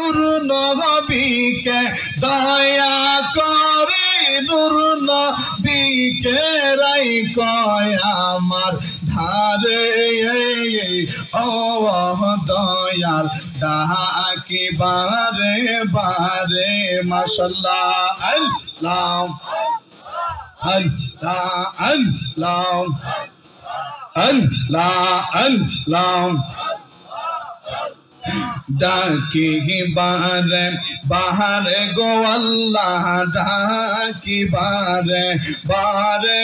নূর নবীকে দয়া করে নূর নবীকে রাই কয় আমার ধারে ও দয়াল ডাকি বারে বারে মাশাআল্লাহ আল্লাহ আল্লাহ আল্লাহ আল্লাহ আল্লাহ ডাকি বারে বারে গো আল্লাহ ডাকি বারে বারে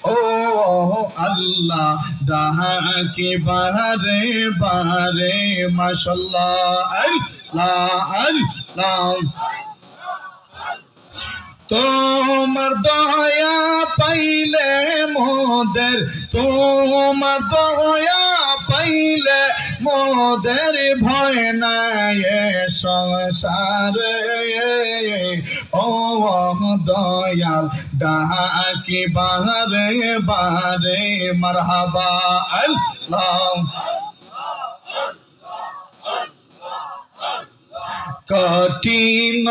ও আল্লাহ ডাকি বারে বারে মাশাআল্লাহ আল্লাহ আল্লাহ তোমার দয়া পাইলে মোদের তোমার দয়া পাইলে মোদের ভয় নাই সংসারে ও দয়াল ডাকি বারে বারে মারহাবা আল্লাহ কঠিন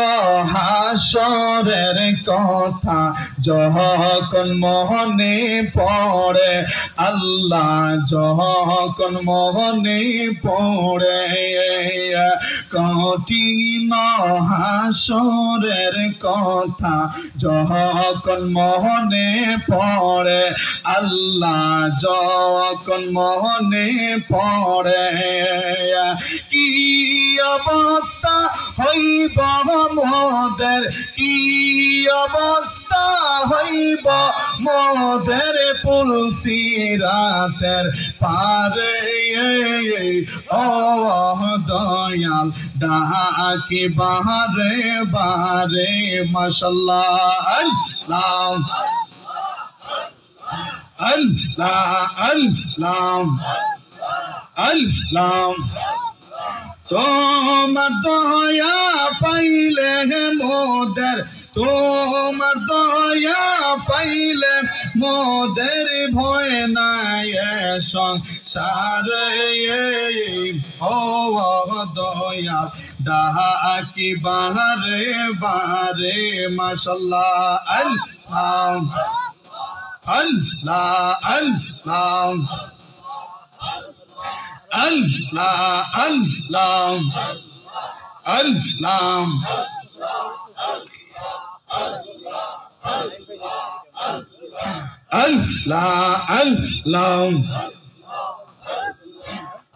হাসরের কথা যখন মনে পড়ে আল্লাহ যখন মনে পড়ে কঠিন হাসরের কথা যখন মনে পড়ে আল্লাহ যখন মনে পড়ে কি অবস্থা হইব মোদের কি অবস্থা হইব মোদের পুলসিরাতের পারে ও দয়াল ডাকি বারে বারে মাশাআল্লাহ আল্লাহ আল্লাহ আল্লাহ আল্লাহ তোমার দয়া পাইলে মোদের তোমার দয়া পাইলে মোদের ভয় নাই সংসারে ও দয়া ডাকি বারে বারে মাশাআল্লাহ আল্লাহ আল্লাহ আল্লাহ Allah, Allah, Allah, Allah, Allah.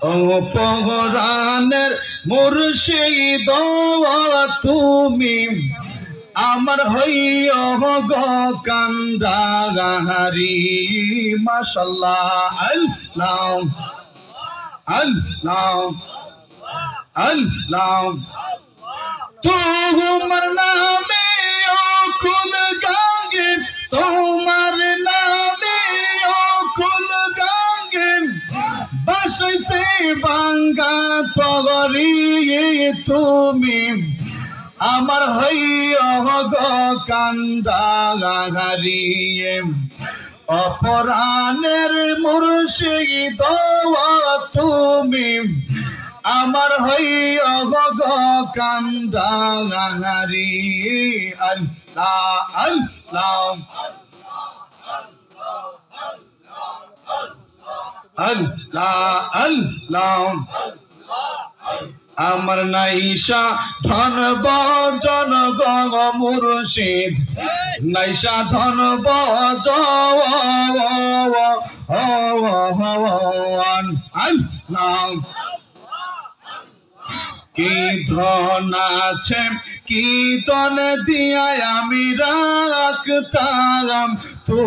ও পরাণের মুর্শিদ তুমি আমার হইয়া গো কান্দাহারি মাশাআল্লাহ আল্লাহ আল্লাহ আল্লাহ তোমার নামে অকুল গাঙ্গে তোমার নামে অকুল গাঙ্গে বাসাইছে বাঙ্গা তগরি তুমি আমার হইয়া গো কান্দাহারি অপরাণের মুর্শিদ তুমি আমার হইয়া গো কান্দাহারি আল্লাহ আল্লাহ আল্লাহ আল্লাহ আমার নাইশা ধন বজন গঙ্গ মুর্শিদ নাইশা ধন বজন আল্লাহ কি ধন আছে কি ধন দিয়ায় আমি রাখতাম তো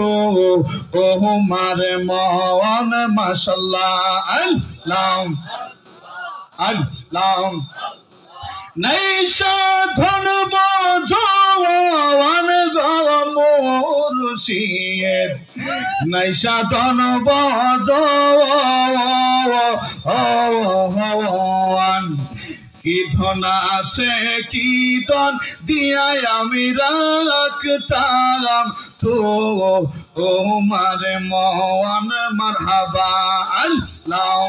তোমার মন মাশাআল্লাহ আল্লাহ আল্লাহ নাইশা ধন বজন মুর্শিদ নাইশা ধন বজন কি ধন আছে কি ধন দিয়ায় আমি রাখতাম তো তোমার মন মারহাবা আল্লাহ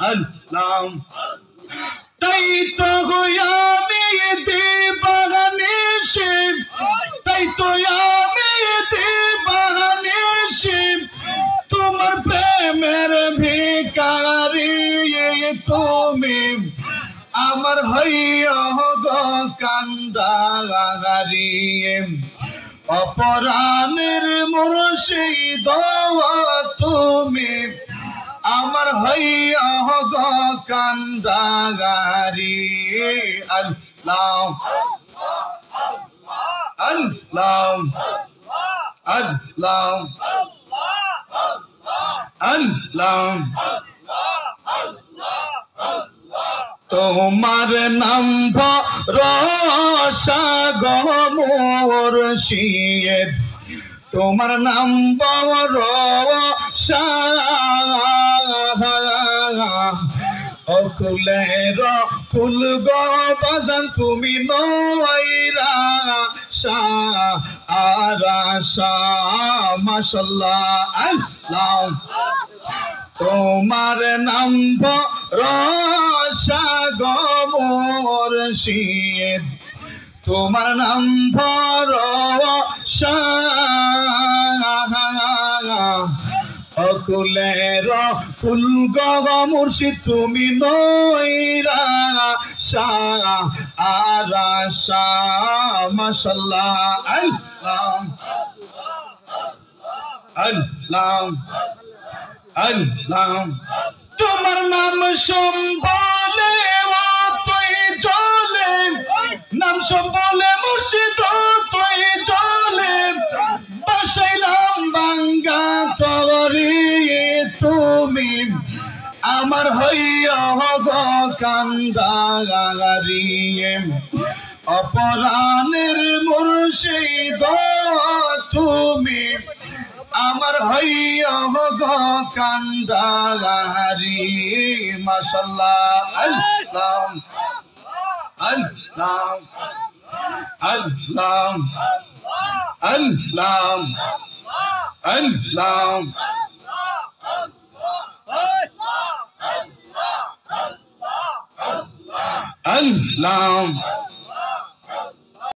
আল্লাহ তুমি আমার হইয়া গো কান্ডারি অপরাণের মুর্শিদ তুমি আমার হইয়া গো কান্ডারি আল্লাহ আল্লাহ আল্লাহ আল্লাহ তোমার নাম ভরসা গো মুর্শিদ তোমার নাম ভরসা অকুলের কুল গো বাজান তুমি নয়রা আরাশা মাশাল্লাহ আল্লাহ তোমার নাম ভরসা গো মুর্শিদ তোমার নাম ভরসা অকুলের কুল গো মুর্শিদ তুমি নয়রা আরাশা মাশাল্লাহ আল্লাহ আল্লাহ আল্লাহ তোমার নাম সম্বলে তুই চলে নাম সম্বলে মুর্শিদ তুই চলে বসাইলাম বাঙ্গা তরি তুমি আমার হইয়া গো কান্ডারি অপরাণের মুর্শিদ তুমি আমার হইয়া গো কান্ডারি মাশাল্লাহ আল্লাহ আল্লাহ আল্লাহ আল্লাহ আল্লাহ আল্লাহ